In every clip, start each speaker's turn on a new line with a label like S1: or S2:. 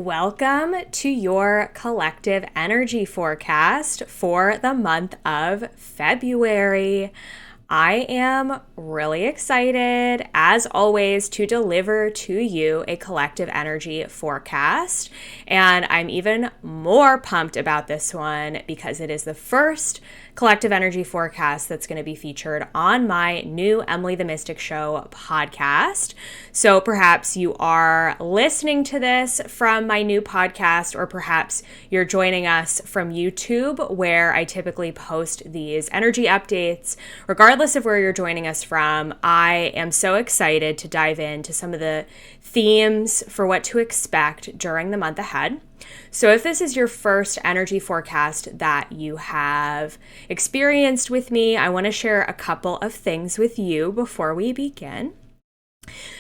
S1: Welcome to your collective energy forecast for the month of February. I am really excited, as always, to deliver to you a collective energy forecast. And I'm even more pumped about this one because it is the first collective energy forecast that's going to be featured on my new Emily the Mystic Show podcast. So perhaps you are listening to this from my new podcast, or perhaps you're joining us from YouTube, where I typically post these energy updates. Regardless of where you're joining us from, I am so excited to dive into some of the themes for what to expect during the month ahead. So if this is your first energy forecast that you have experienced with me, I want to share a couple of things with you before we begin.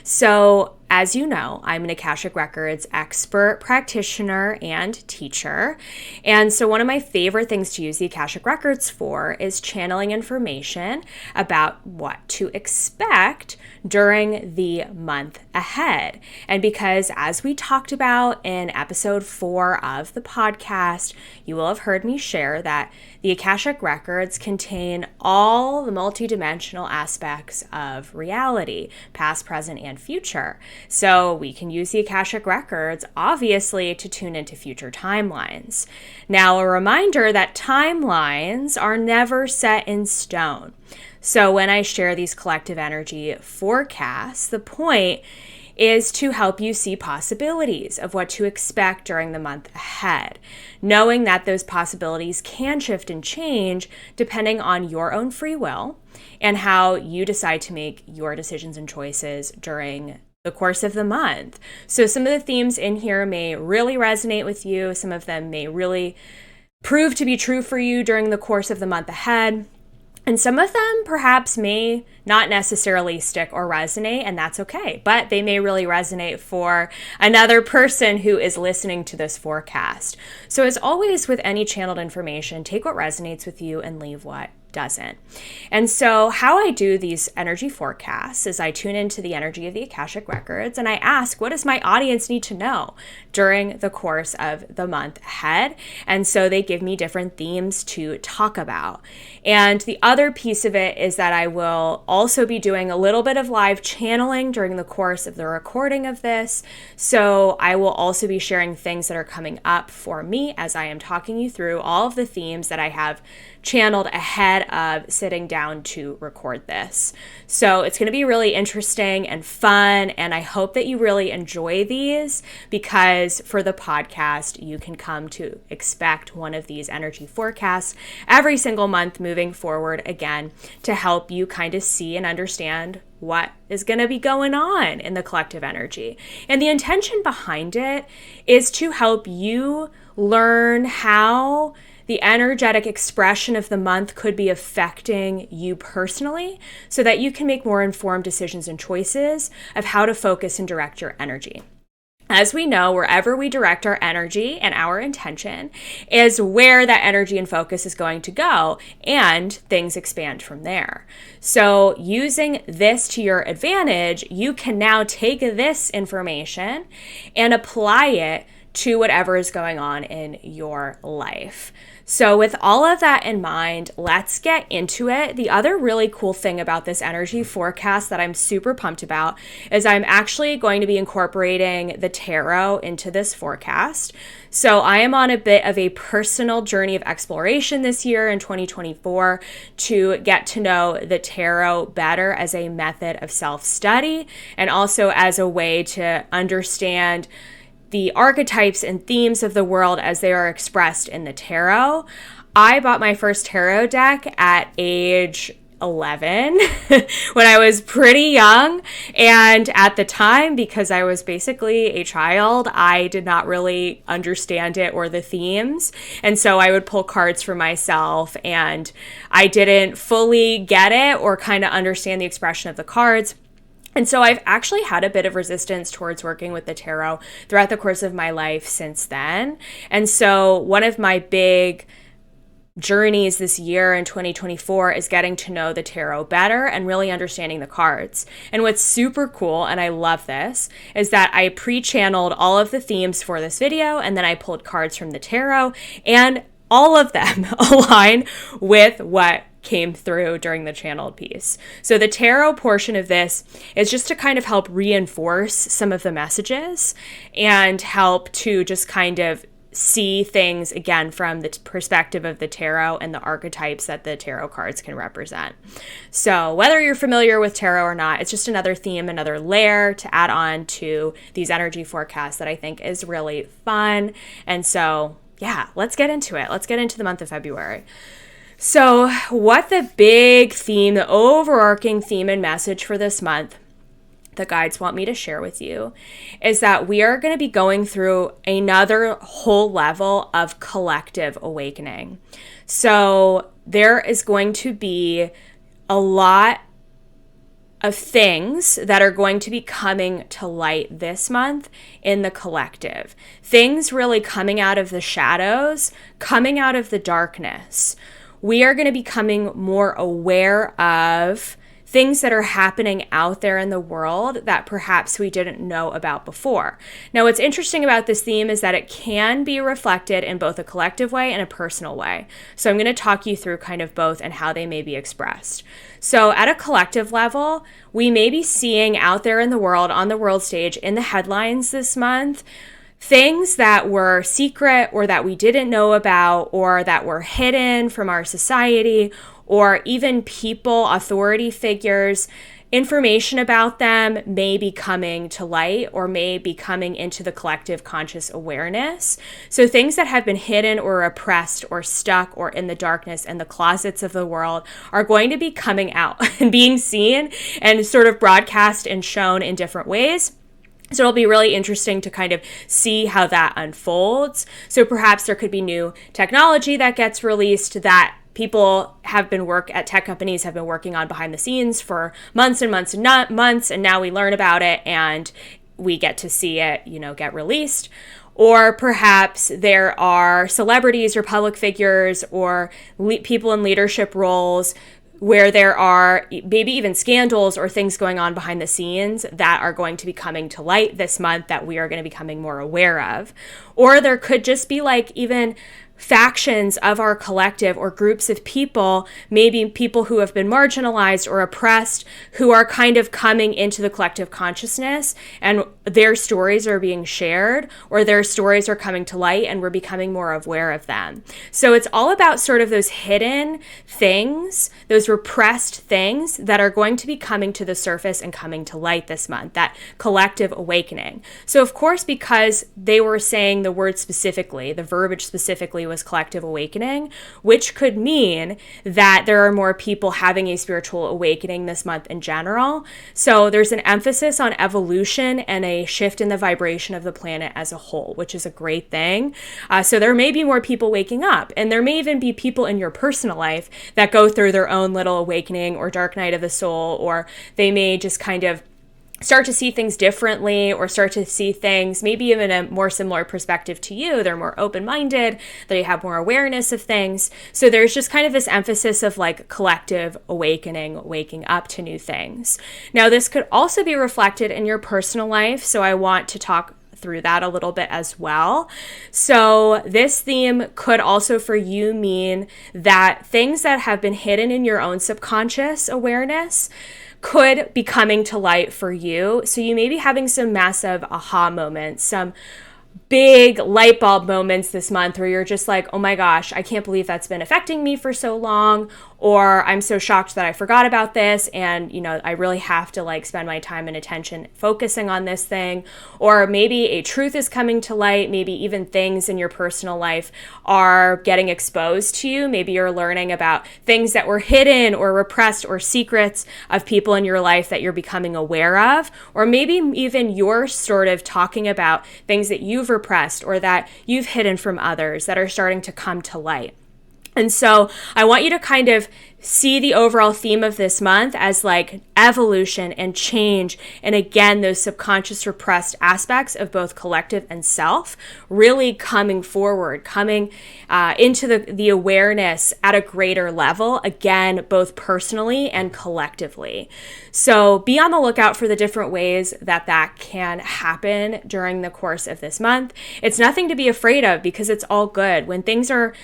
S1: So, as you know, I'm an Akashic Records expert, practitioner, and teacher. And so one of my favorite things to use the Akashic Records for is channeling information about what to expect during the month ahead. And because, as we talked about in episode 4 of the podcast, you will have heard me share that the Akashic Records contain all the multidimensional aspects of reality, past, present, and future. So we can use the Akashic Records, obviously, to tune into future timelines. Now, a reminder that timelines are never set in stone. So when I share these collective energy forecasts, the point is to help you see possibilities of what to expect during the month ahead, knowing that those possibilities can shift and change depending on your own free will and how you decide to make your decisions and choices during the course of the month. So some of the themes in here may really resonate with you. Some of them may really prove to be true for you during the course of the month ahead. And some of them perhaps may not necessarily stick or resonate, and that's okay. But they may really resonate for another person who is listening to this forecast. So as always with any channeled information, take what resonates with you and leave what doesn't. And so how I do these energy forecasts is I tune into the energy of the Akashic Records and I ask, what does my audience need to know during the course of the month ahead? And so they give me different themes to talk about. And the other piece of it is that I will also be doing a little bit of live channeling during the course of the recording of this. So I will also be sharing things that are coming up for me as I am talking you through all of the themes that I have channeled ahead of sitting down to record this. So it's going to be really interesting and fun, and I hope that you really enjoy these, because for the podcast, you can come to expect one of these energy forecasts every single month moving forward, again, to help you kind of see and understand what is going to be going on in the collective energy. And the intention behind it is to help you learn how the energetic expression of the month could be affecting you personally, so that you can make more informed decisions and choices of how to focus and direct your energy. As we know, wherever we direct our energy and our intention is where that energy and focus is going to go, and things expand from there. So using this to your advantage, you can now take this information and apply it to whatever is going on in your life. So with all of that in mind, let's get into it. The other really cool thing about this energy forecast that I'm super pumped about is I'm actually going to be incorporating the tarot into this forecast. So I am on a bit of a personal journey of exploration this year in 2024 to get to know the tarot better as a method of self-study, and also as a way to understand the archetypes and themes of the world as they are expressed in the tarot. I bought my first tarot deck at age 11 when I was pretty young. And at the time, because I was basically a child, I did not really understand it or the themes. And so I would pull cards for myself, and I didn't fully get it or kind of understand the expression of the cards. And so I've actually had a bit of resistance towards working with the tarot throughout the course of my life since then. And so one of my big journeys this year in 2024 is getting to know the tarot better and really understanding the cards. And what's super cool, and I love this, is that I pre-channeled all of the themes for this video, and then I pulled cards from the tarot, and all of them align with what came through during the channeled piece. So the tarot portion of this is just to kind of help reinforce some of the messages and help to just kind of see things again from the perspective of the tarot and the archetypes that the tarot cards can represent. So whether you're familiar with tarot or not, it's just another theme, another layer to add on to these energy forecasts that I think is really fun. And so, yeah, let's get into it. Let's get into the month of February. So what the big theme, the overarching theme and message for this month the guides want me to share with you is that we are going to be going through another whole level of collective awakening. So there is going to be a lot of things that are going to be coming to light this month in the collective. Things really coming out of the shadows, coming out of the darkness. We are going to be becoming more aware of things that are happening out there in the world that perhaps we didn't know about before. Now, what's interesting about this theme is that it can be reflected in both a collective way and a personal way. So I'm going to talk you through kind of both and how they may be expressed. So at a collective level, we may be seeing out there in the world, on the world stage, in the headlines this month, things that were secret or that we didn't know about or that were hidden from our society, or even people, authority figures, information about them may be coming to light or may be coming into the collective conscious awareness. So things that have been hidden or oppressed or stuck or in the darkness and the closets of the world are going to be coming out and being seen and sort of broadcast and shown in different ways. So it'll be really interesting to kind of see how that unfolds. So perhaps there could be new technology that gets released that people have been tech companies have been working on behind the scenes for months and months and not months, and now we learn about it and we get to see it, get released. Or perhaps there are celebrities or public figures or people in leadership roles where there are maybe even scandals or things going on behind the scenes that are going to be coming to light this month that we are going to be becoming more aware of. Or there could just be even factions of our collective or groups of people, maybe people who have been marginalized or oppressed, who are kind of coming into the collective consciousness and their stories are being shared or their stories are coming to light and we're becoming more aware of them. So it's all about sort of those hidden things, those repressed things that are going to be coming to the surface and coming to light this month, that collective awakening. So of course, because they were saying the word specifically, the verbiage specifically was collective awakening, which could mean that there are more people having a spiritual awakening this month in general. So there's an emphasis on evolution and a shift in the vibration of the planet as a whole, which is a great thing. So there may be more people waking up, and there may even be people in your personal life that go through their own little awakening or dark night of the soul, or they may just kind of start to see things differently or start to see things maybe even a more similar perspective to you. They're more open-minded, they have more awareness of things. So there's just kind of this emphasis of collective awakening, waking up to new things. Now, this could also be reflected in your personal life. So I want to talk through that a little bit as well. So this theme could also for you mean that things that have been hidden in your own subconscious awareness could be coming to light for you. So you may be having some massive aha moments, some big light bulb moments this month where you're just like, oh my gosh, I can't believe that's been affecting me for so long, or I'm so shocked that I forgot about this and I really have to spend my time and attention focusing on this thing. Or maybe a truth is coming to light, maybe even things in your personal life are getting exposed to you. Maybe you're learning about things that were hidden or repressed or secrets of people in your life that you're becoming aware of. Or maybe even you're sort of talking about things that you've repressed or that you've hidden from others that are starting to come to light. And so I want you to kind of see the overall theme of this month as like evolution and change. And again, those subconscious repressed aspects of both collective and self really coming forward, coming into the awareness at a greater level, again, both personally and collectively. So be on the lookout for the different ways that can happen during the course of this month. It's nothing to be afraid of because it's all good. When things are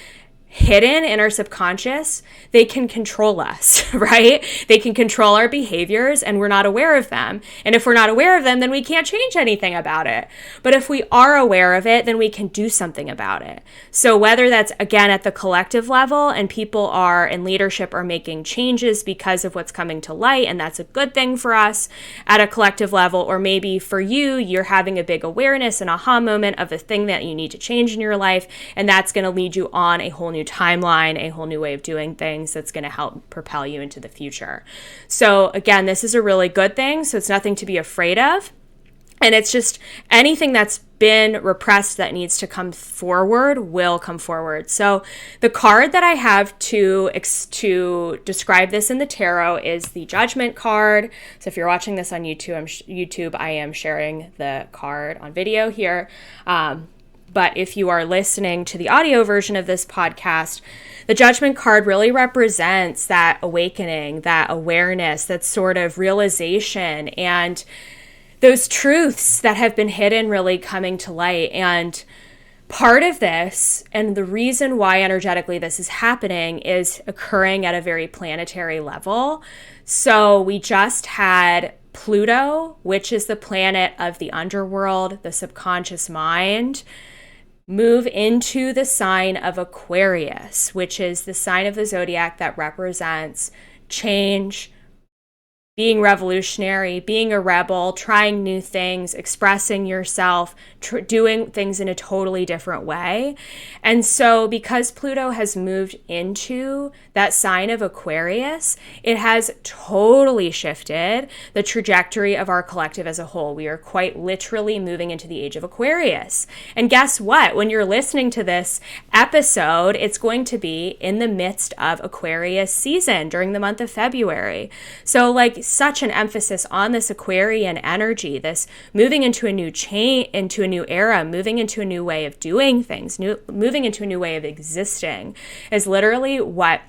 S1: hidden in our subconscious, they can control us, right? They can control our behaviors and we're not aware of them. And if we're not aware of them, then we can't change anything about it. But if we are aware of it, then we can do something about it. So whether that's, again, at the collective level and people are in leadership are making changes because of what's coming to light, and that's a good thing for us at a collective level, or maybe for you, you're having a big awareness, an aha moment of a thing that you need to change in your life, and that's going to lead you on a whole new timeline, a whole new way of doing things that's going to help propel you into the future. So again, this is a really good thing. So it's nothing to be afraid of. And it's just anything that's been repressed that needs to come forward will come forward. So the card that I have to describe this in the tarot is the Judgment card. So if you're watching this on YouTube, I am sharing the card on video here. But if you are listening to the audio version of this podcast, the Judgment card really represents that awakening, that awareness, that sort of realization, and those truths that have been hidden really coming to light. And part of this, and the reason why energetically this is happening, is occurring at a very planetary level. So we just had Pluto, which is the planet of the underworld, the subconscious mind, move into the sign of Aquarius, which is the sign of the zodiac that represents change, being revolutionary, being a rebel, trying new things, expressing yourself, doing things in a totally different way. And so because Pluto has moved into that sign of Aquarius, it has totally shifted the trajectory of our collective as a whole. We are quite literally moving into the age of Aquarius. And guess what? When you're listening to this episode, it's going to be in the midst of Aquarius season during the month of February. So like such an emphasis on this Aquarian energy, this moving into a new into a new era, moving into a new way of doing things, moving into a new way of existing, is literally what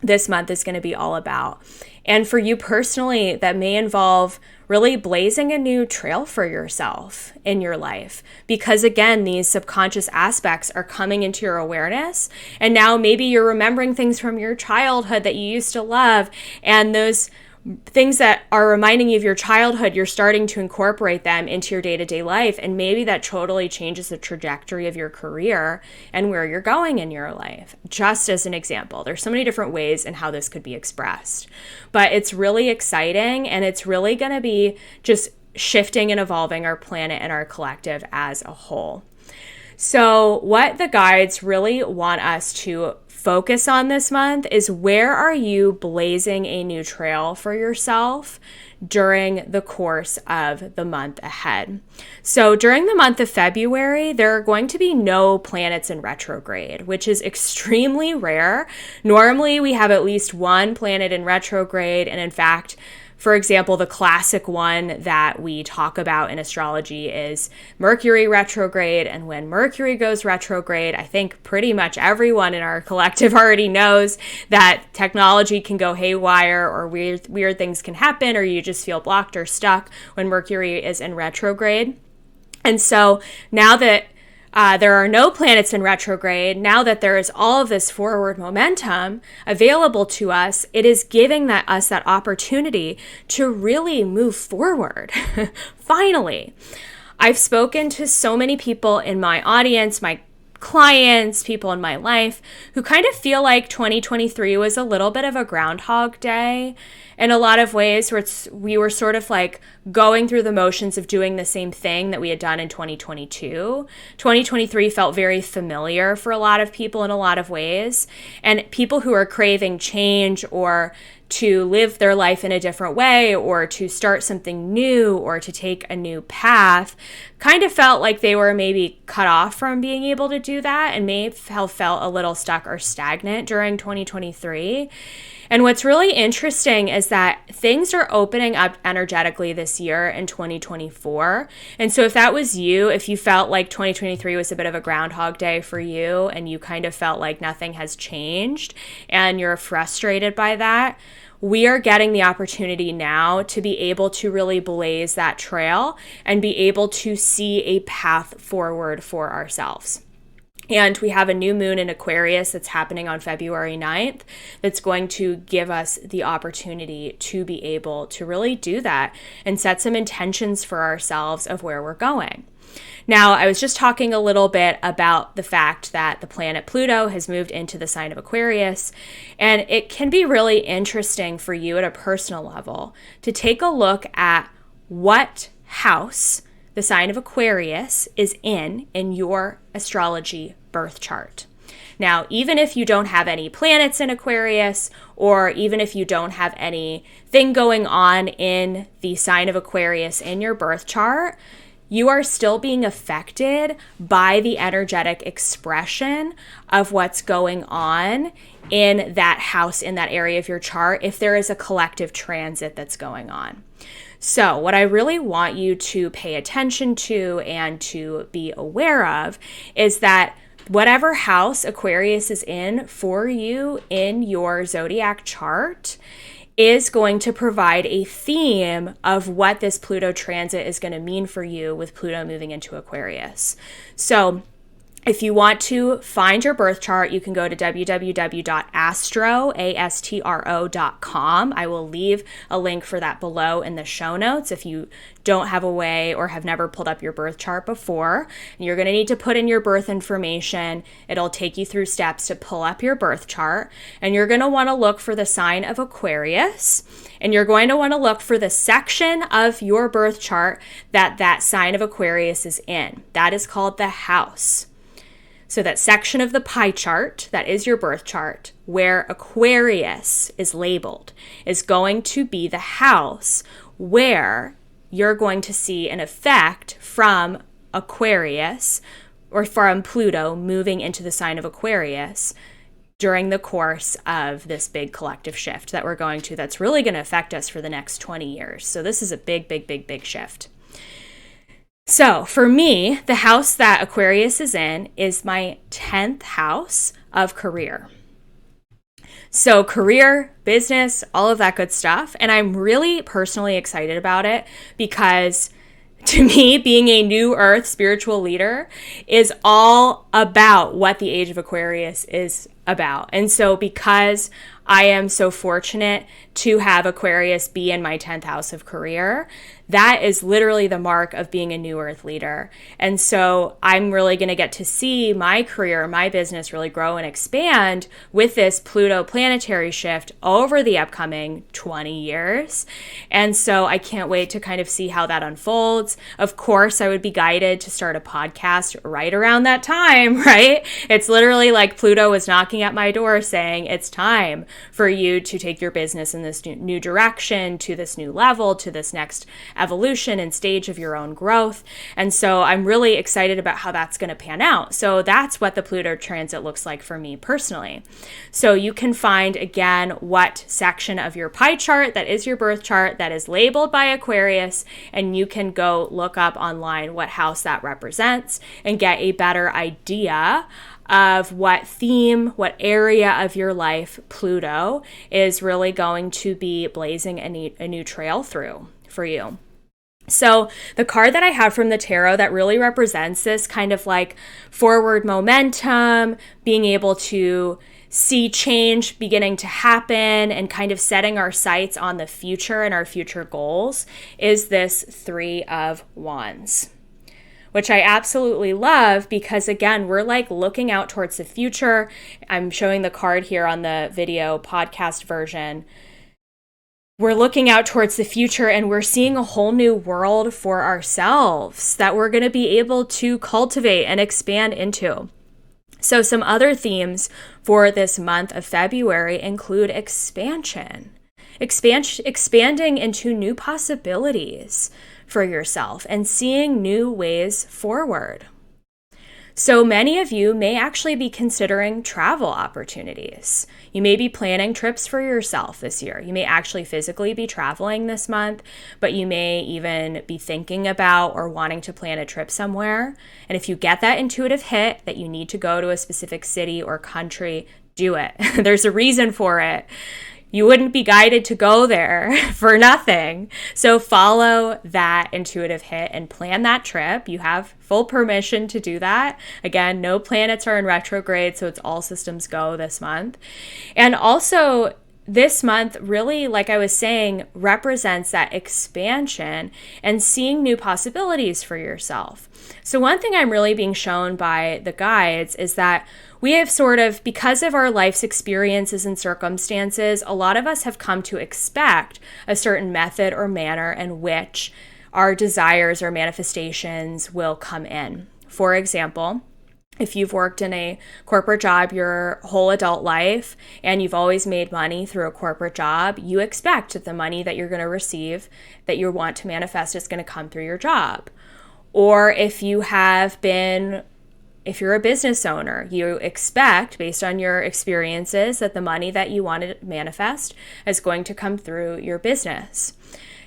S1: this month is going to be all about. And for you personally, that may involve really blazing a new trail for yourself in your life, because again, these subconscious aspects are coming into your awareness. And now maybe you're remembering things from your childhood that you used to love, and those things that are reminding you of your childhood, you're starting to incorporate them into your day-to-day life. And maybe that totally changes the trajectory of your career and where you're going in your life. Just as an example, there's so many different ways in how this could be expressed, but it's really exciting, and it's really going to be just shifting and evolving our planet and our collective as a whole. So what the guides really want us to focus on this month is, where are you blazing a new trail for yourself during the course of the month ahead? So during the month of February, there are going to be no planets in retrograde, which is extremely rare. Normally, we have at least one planet in retrograde, and in fact, for example, the classic one that we talk about in astrology is Mercury retrograde. And when Mercury goes retrograde, I think pretty much everyone in our collective already knows that technology can go haywire, or weird things can happen, or you just feel blocked or stuck when Mercury is in retrograde. And so now that there are no planets in retrograde, now that there is all of this forward momentum available to us, it is giving us that opportunity to really move forward. Finally, I've spoken to so many people in my audience, my clients, people in my life, who kind of feel like 2023 was a little bit of a Groundhog Day in a lot of ways, where we were sort of like going through the motions of doing the same thing that we had done in 2022. 2023 felt very familiar for a lot of people in a lot of ways, and people who are craving change, or to live their life in a different way, or to start something new, or to take a new path, kind of felt like they were maybe cut off from being able to do that and may have felt a little stuck or stagnant during 2023. And what's really interesting is that things are opening up energetically this year in 2024. And so if that was you, if you felt like 2023 was a bit of a groundhog day for you and you kind of felt like nothing has changed and you're frustrated by that, we are getting the opportunity now to be able to really blaze that trail and be able to see a path forward for ourselves. And we have a new moon in Aquarius that's happening on February 9th that's going to give us the opportunity to be able to really do that and set some intentions for ourselves of where we're going. Now, I was just talking a little bit about the fact that the planet Pluto has moved into the sign of Aquarius, and it can be really interesting for you at a personal level to take a look at what house the sign of Aquarius is in your astrology birth chart. Now, even if you don't have any planets in Aquarius, or even if you don't have anything going on in the sign of Aquarius in your birth chart, you are still being affected by the energetic expression of what's going on in that house, in that area of your chart, if there is a collective transit that's going on. So what I really want you to pay attention to and to be aware of is that whatever house Aquarius is in for you in your zodiac chart is going to provide a theme of what this Pluto transit is going to mean for you with Pluto moving into Aquarius. So if you want to find your birth chart, you can go to www.astro.com. I will leave a link for that below in the show notes if you don't have a way or have never pulled up your birth chart before. You're going to need to put in your birth information. It'll take you through steps to pull up your birth chart. And you're going to want to look for the sign of Aquarius. And you're going to want to look for the section of your birth chart that sign of Aquarius is in. That is called the house. So that section of the pie chart, that is your birth chart, where Aquarius is labeled, is going to be the house where you're going to see an effect from Aquarius or from Pluto moving into the sign of Aquarius during the course of this big collective shift that we're going to, that's really going to affect us for the next 20 years. So this is a big, big, big, big shift. So for me, the house that Aquarius is in is my 10th house of career. So career, business, all of that good stuff. And I'm really personally excited about it because to me, being a new earth spiritual leader is all about what the age of Aquarius is about. And so because I am so fortunate to have Aquarius be in my 10th house of career, that is literally the mark of being a new earth leader. And so I'm really going to get to see my career, my business really grow and expand with this Pluto planetary shift over the upcoming 20 years. And so I can't wait to kind of see how that unfolds. Of course, I would be guided to start a podcast right around that time, right? It's literally like Pluto was knocking at my door saying, it's time for you to take your business in this new direction, to this new level, to this next evolution and stage of your own growth. And so I'm really excited about how that's going to pan out. So that's what the Pluto transit looks like for me personally. So you can find again what section of your pie chart that is your birth chart that is labeled by Aquarius, and you can go look up online what house that represents and get a better idea of what theme, what area of your life Pluto is really going to be blazing a new trail through for you. So the card that I have from the tarot that really represents this kind of like forward momentum, being able to see change beginning to happen and kind of setting our sights on the future and our future goals is this Three of Wands, which I absolutely love because, again, we're like looking out towards the future. I'm showing the card here on the video podcast version. We're looking out towards the future and we're seeing a whole new world for ourselves that we're going to be able to cultivate and expand into. So some other themes for this month of February include expansion, expanding into new possibilities for yourself and seeing new ways forward. So many of you may actually be considering travel opportunities. You may be planning trips for yourself this year. You may actually physically be traveling this month, but you may even be thinking about or wanting to plan a trip somewhere. And if you get that intuitive hit that you need to go to a specific city or country, do it. There's a reason for it. You wouldn't be guided to go there for nothing. So follow that intuitive hit and plan that trip. You have full permission to do that. Again, no planets are in retrograde, so it's all systems go this month. And also, this month really, like I was saying, represents that expansion and seeing new possibilities for yourself. So one thing I'm really being shown by the guides is that we have sort of, because of our life's experiences and circumstances, a lot of us have come to expect a certain method or manner in which our desires or manifestations will come in. For example, if you've worked in a corporate job your whole adult life and you've always made money through a corporate job, you expect that the money that you're going to receive, that you want to manifest, is going to come through your job. Or if you're a business owner, you expect, based on your experiences, that the money that you want to manifest is going to come through your business.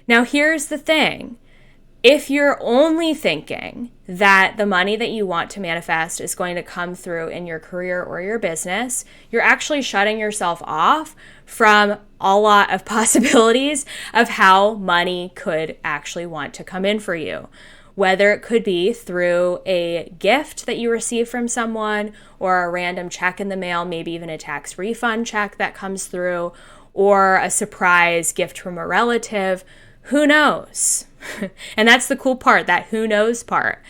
S1: Now, here's the thing. If you're only thinking that the money that you want to manifest is going to come through in your career or your business, you're actually shutting yourself off from a lot of possibilities of how money could actually want to come in for you. Whether it could be through a gift that you receive from someone, or a random check in the mail, maybe even a tax refund check that comes through, or a surprise gift from a relative. Who knows? And that's the cool part, that who knows part,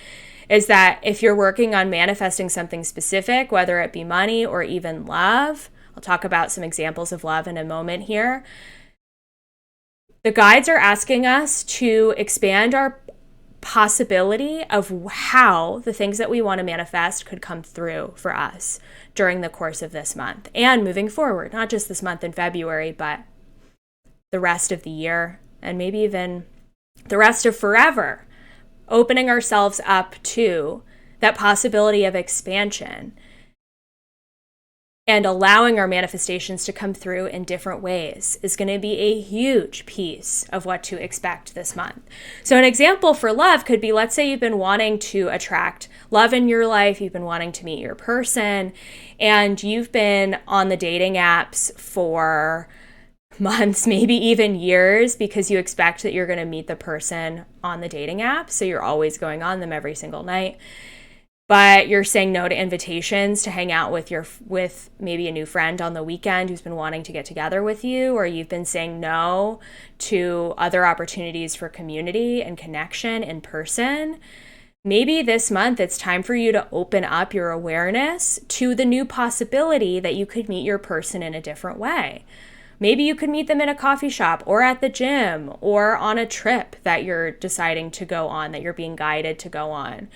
S1: is that if you're working on manifesting something specific, whether it be money or even love, I'll talk about some examples of love in a moment here. The guides are asking us to expand our possibility of how the things that we want to manifest could come through for us during the course of this month and moving forward, not just this month in February, but the rest of the year and maybe even the rest of forever, opening ourselves up to that possibility of expansion and allowing our manifestations to come through in different ways is going to be a huge piece of what to expect this month. So an example for love could be, let's say you've been wanting to attract love in your life, you've been wanting to meet your person, and you've been on the dating apps for months, maybe even years, because you expect that you're going to meet the person on the dating app. So you're always going on them every single night. But you're saying no to invitations to hang out with maybe a new friend on the weekend who's been wanting to get together with you, or you've been saying no to other opportunities for community and connection in person. Maybe this month it's time for you to open up your awareness to the new possibility that you could meet your person in a different way. Maybe you could meet them in a coffee shop or at the gym or on a trip that you're deciding to go on, that you're being guided to go on.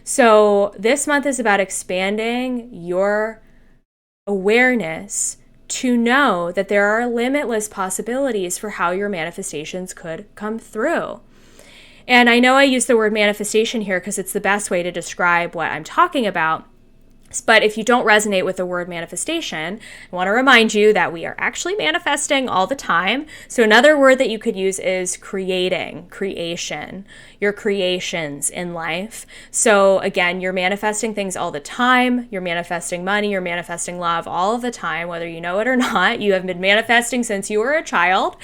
S1: So this month is about expanding your awareness to know that there are limitless possibilities for how your manifestations could come through. And I know I use the word manifestation here because it's the best way to describe what I'm talking about. But if you don't resonate with the word manifestation, I want to remind you that we are actually manifesting all the time. So another word that you could use is creation, your creations in life. So again, you're manifesting things all the time. You're manifesting money, you're manifesting love all of the time, whether you know it or not. You have been manifesting since you were a child.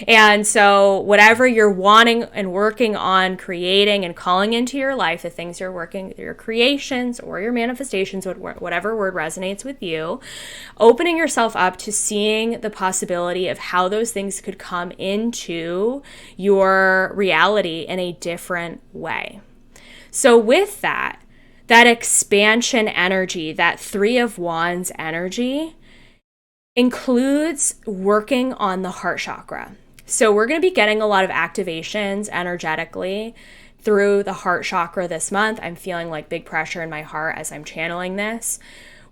S1: And so whatever you're wanting and working on creating and calling into your life, the things you're working, your creations or your manifestations, whatever word resonates with you, opening yourself up to seeing the possibility of how those things could come into your reality in a different way. So with that expansion energy, that Three of Wands energy, includes working on the heart chakra. So we're going to be getting a lot of activations energetically through the heart chakra this month. I'm feeling like big pressure in my heart as I'm channeling this.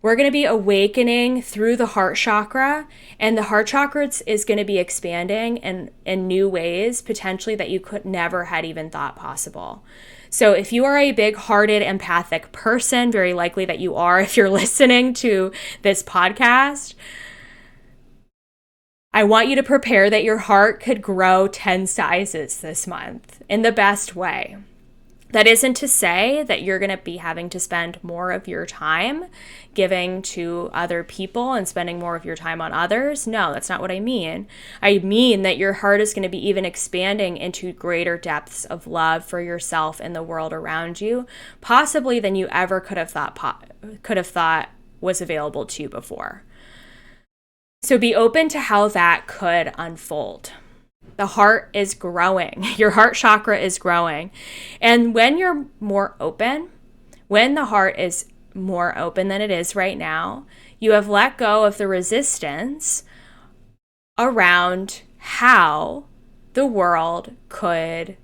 S1: We're going to be awakening through the heart chakra, and the heart chakra is going to be expanding in new ways, potentially that you could never had even thought possible. So if you are a big-hearted, empathic person, very likely that you are if you're listening to this podcast, I want you to prepare that your heart could grow 10 sizes this month in the best way. That isn't to say that you're going to be having to spend more of your time giving to other people and spending more of your time on others. No, that's not what I mean. I mean that your heart is going to be even expanding into greater depths of love for yourself and the world around you, possibly than you ever could have thought was available to you before. So be open to how that could unfold. The heart is growing. Your heart chakra is growing. And when you're more open, when the heart is more open than it is right now, you have let go of the resistance around how the world could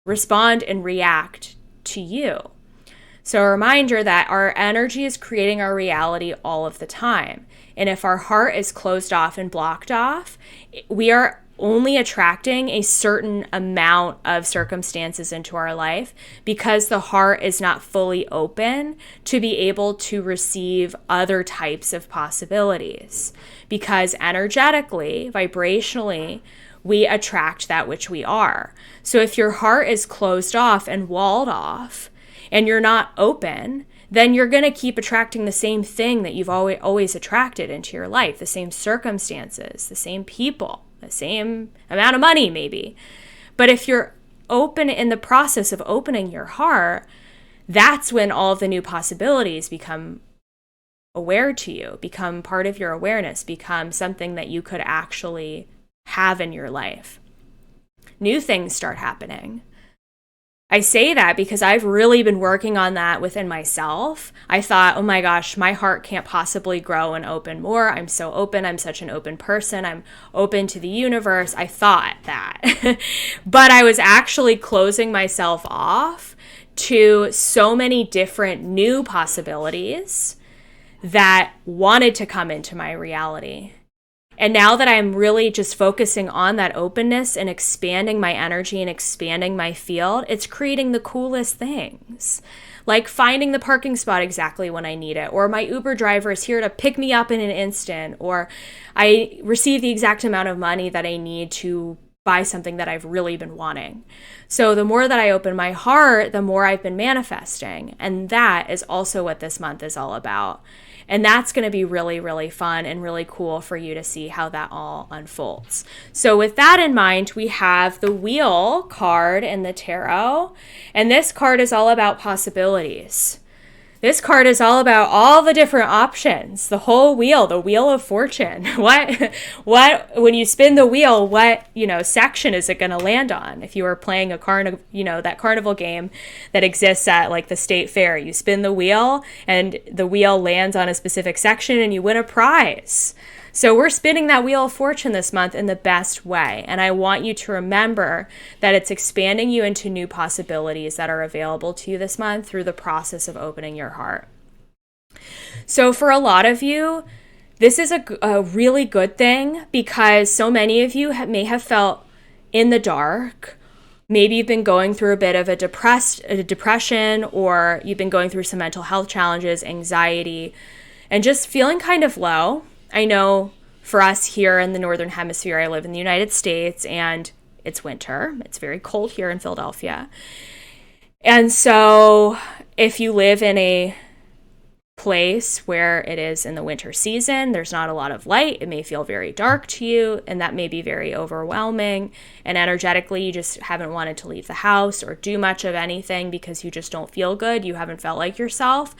S1: respond and react to you. So a reminder that our energy is creating our reality all of the time. And if our heart is closed off and blocked off, we are only attracting a certain amount of circumstances into our life because the heart is not fully open to be able to receive other types of possibilities. Because energetically, vibrationally, we attract that which we are. So if your heart is closed off and walled off and you're not open, then you're going to keep attracting the same thing that you've always attracted into your life, the same circumstances, the same people, the same amount of money maybe. But if you're open in the process of opening your heart, that's when all of the new possibilities become aware to you, become part of your awareness, become something that you could actually have in your life. New things start happening. I say that because I've really been working on that within myself. I thought, oh my gosh, my heart can't possibly grow and open more. I'm so open. I'm such an open person. I'm open to the universe. I thought that. But I was actually closing myself off to so many different new possibilities that wanted to come into my reality. And now that I'm really just focusing on that openness and expanding my energy and expanding my field, it's creating the coolest things. Like finding the parking spot exactly when I need it, or my Uber driver is here to pick me up in an instant, or I receive the exact amount of money that I need to buy something that I've really been wanting. So the more that I open my heart, the more I've been manifesting. And that is also what this month is all about. And that's going to be really, really fun and really cool for you to see how that all unfolds. So with that in mind, we have the Wheel card in the tarot. And this card is all about possibilities. This card is all about all the different options, the whole wheel, the wheel of fortune. What, when you spin the wheel, what, section is it going to land on? If you are playing a that carnival game that exists at like the state fair, you spin the wheel and the wheel lands on a specific section and you win a prize. So we're spinning that wheel of fortune this month in the best way. And I want you to remember that it's expanding you into new possibilities that are available to you this month through the process of opening your heart. So for a lot of you, this is a really good thing because so many of you may have felt in the dark. Maybe you've been going through a bit of a depression, or you've been going through some mental health challenges, anxiety, and just feeling kind of low. I know for us here in the Northern Hemisphere, I live in the United States and it's winter. It's very cold here in Philadelphia. And so if you live in a place where it is in the winter season, there's not a lot of light. It may feel very dark to you, and that may be very overwhelming. And energetically, you just haven't wanted to leave the house or do much of anything because you just don't feel good. You haven't felt like yourself.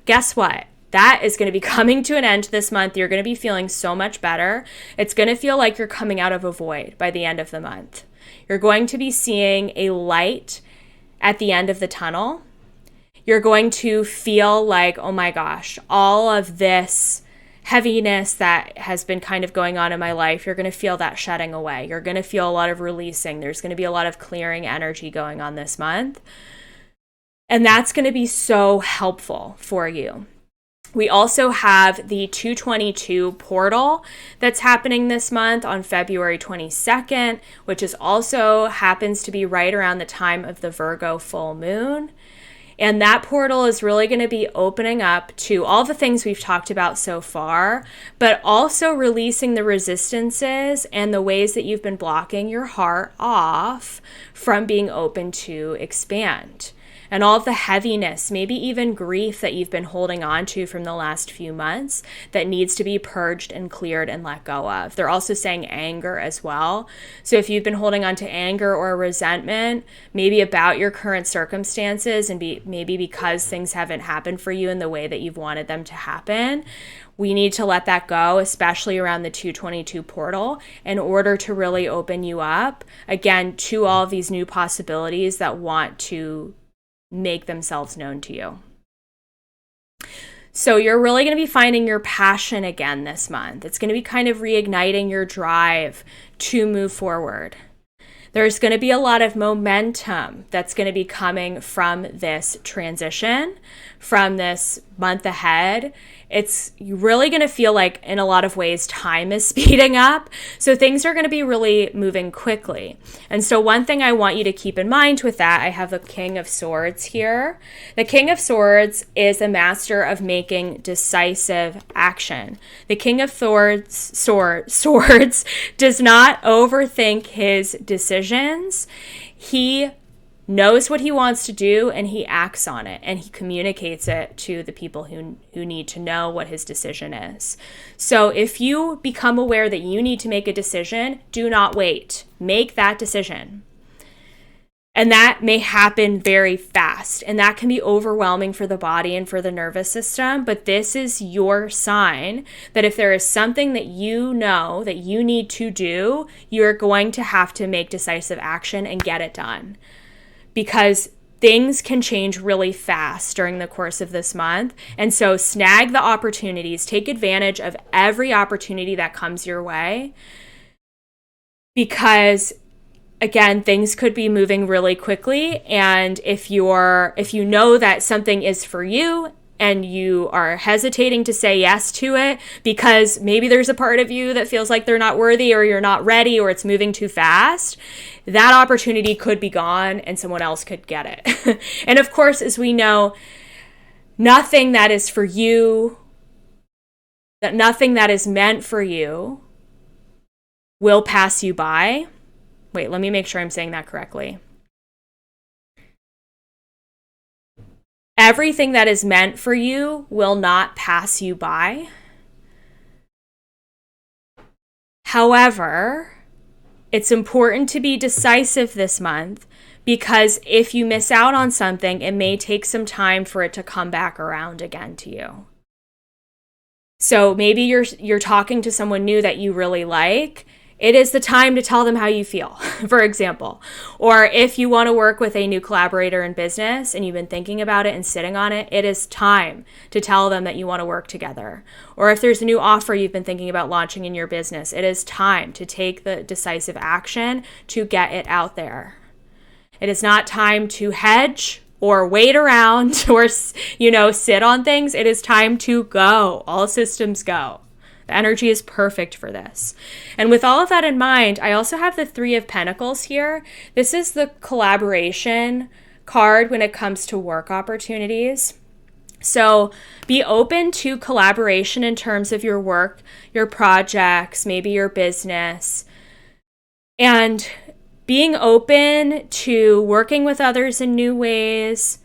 S1: Guess what? That is going to be coming to an end this month. You're going to be feeling so much better. It's going to feel like you're coming out of a void by the end of the month. You're going to be seeing a light at the end of the tunnel. You're going to feel like, oh my gosh, all of this heaviness that has been kind of going on in my life, you're going to feel that shedding away. You're going to feel a lot of releasing. There's going to be a lot of clearing energy going on this month. And that's going to be so helpful for you. We also have the 222 portal that's happening this month on February 22nd, which is also happens to be right around the time of the Virgo full moon. And that portal is really going to be opening up to all the things we've talked about so far, but also releasing the resistances and the ways that you've been blocking your heart off from being open to expand. And all of the heaviness, maybe even grief that you've been holding on to from the last few months that needs to be purged and cleared and let go of. They're also saying anger as well. So if you've been holding on to anger or resentment, maybe about your current circumstances and maybe because things haven't happened for you in the way that you've wanted them to happen, we need to let that go, especially around the 222 portal, in order to really open you up, again, to all of these new possibilities that want to make themselves known to you. So you're really going to be finding your passion again this month. It's going to be kind of reigniting your drive to move forward. There's going to be a lot of momentum that's going to be coming from this transition, from this month ahead. It's really going to feel like, in a lot of ways, time is speeding up. So things are going to be really moving quickly. And so one thing I want you to keep in mind with that, I have the King of Swords here. The King of Swords is a master of making decisive action. The King of Swords does not overthink his decisions. He knows what he wants to do and he acts on it, and he communicates it to the people who need to know what his decision is. So if you become aware that you need to make a decision, do not wait. Make that decision. And that may happen very fast, and that can be overwhelming for the body and for the nervous system. But this is your sign that if there is something that you know that you need to do, you're going to have to make decisive action and get it done. Because things can change really fast during the course of this month. And so snag the opportunities, take advantage of every opportunity that comes your way. Because again, things could be moving really quickly. And if you know that something is for you and you are hesitating to say yes to it because maybe there's a part of you that feels like they're not worthy or you're not ready or it's moving too fast, that opportunity could be gone and someone else could get it. And of course, as we know, nothing that is for you, that nothing that is meant for you will pass you by. Wait, let me make sure I'm saying that correctly. Everything that is meant for you will not pass you by. However, it's important to be decisive this month because if you miss out on something, it may take some time for it to come back around again to you. So maybe you're talking to someone new that you really like. It is the time to tell them how you feel, for example. Or if you want to work with a new collaborator in business and you've been thinking about it and sitting on it, it is time to tell them that you want to work together. Or if there's a new offer you've been thinking about launching in your business, it is time to take the decisive action to get it out there. It is not time to hedge or wait around or, sit on things. It is time to go. All systems go. The energy is perfect for this. And with all of that in mind, I also have the Three of Pentacles here. This is the collaboration card when it comes to work opportunities. So be open to collaboration in terms of your work, your projects, maybe your business, and being open to working with others in new ways,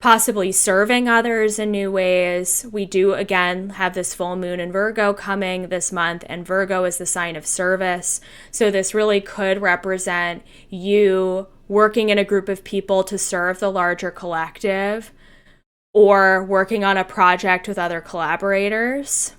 S1: possibly serving others in new ways. We do, again, have this full moon in Virgo coming this month, and Virgo is the sign of service. So this really could represent you working in a group of people to serve the larger collective or working on a project with other collaborators.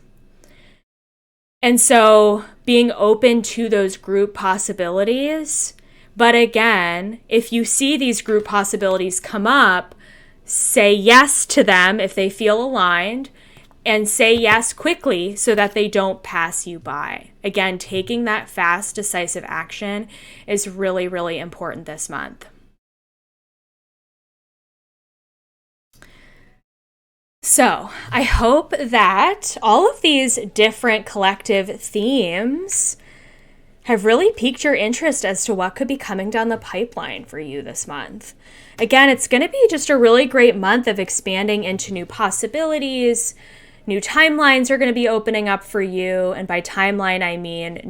S1: And so being open to those group possibilities. But again, if you see these group possibilities come up, say yes to them if they feel aligned, and say yes quickly so that they don't pass you by. Again, taking that fast, decisive action is really, really important this month. So I hope that all of these different collective themes have really piqued your interest as to what could be coming down the pipeline for you this month. Again, it's going to be just a really great month of expanding into new possibilities. New timelines are going to be opening up for you. And by timeline, I mean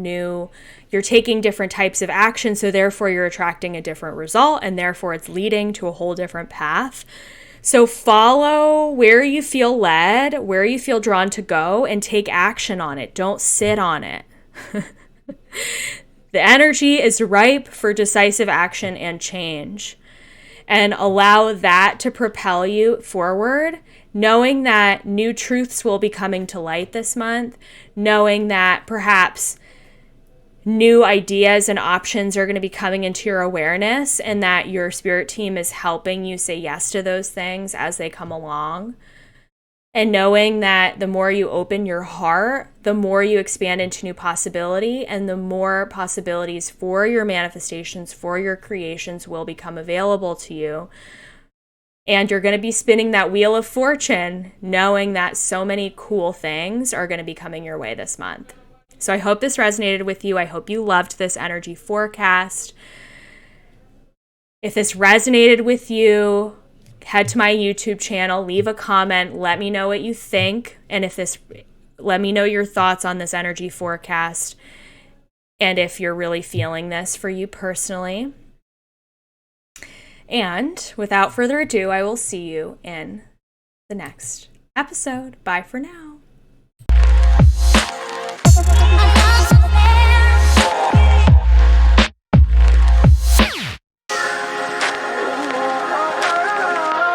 S1: you're taking different types of action. So therefore, you're attracting a different result. And therefore, it's leading to a whole different path. So follow where you feel led, where you feel drawn to go, and take action on it. Don't sit on it. The energy is ripe for decisive action and change. And allow that to propel you forward, knowing that new truths will be coming to light this month, knowing that perhaps new ideas and options are going to be coming into your awareness, and that your spirit team is helping you say yes to those things as they come along. And knowing that the more you open your heart, the more you expand into new possibility, and the more possibilities for your manifestations, for your creations will become available to you. And you're going to be spinning that wheel of fortune, knowing that so many cool things are going to be coming your way this month. So I hope this resonated with you. I hope you loved this energy forecast. If this resonated with you, head to my YouTube channel, leave a comment, let me know what you think, and let me know your thoughts on this energy forecast, and if you're really feeling this for you personally. And without further ado, I will see you in the next episode. Bye for now.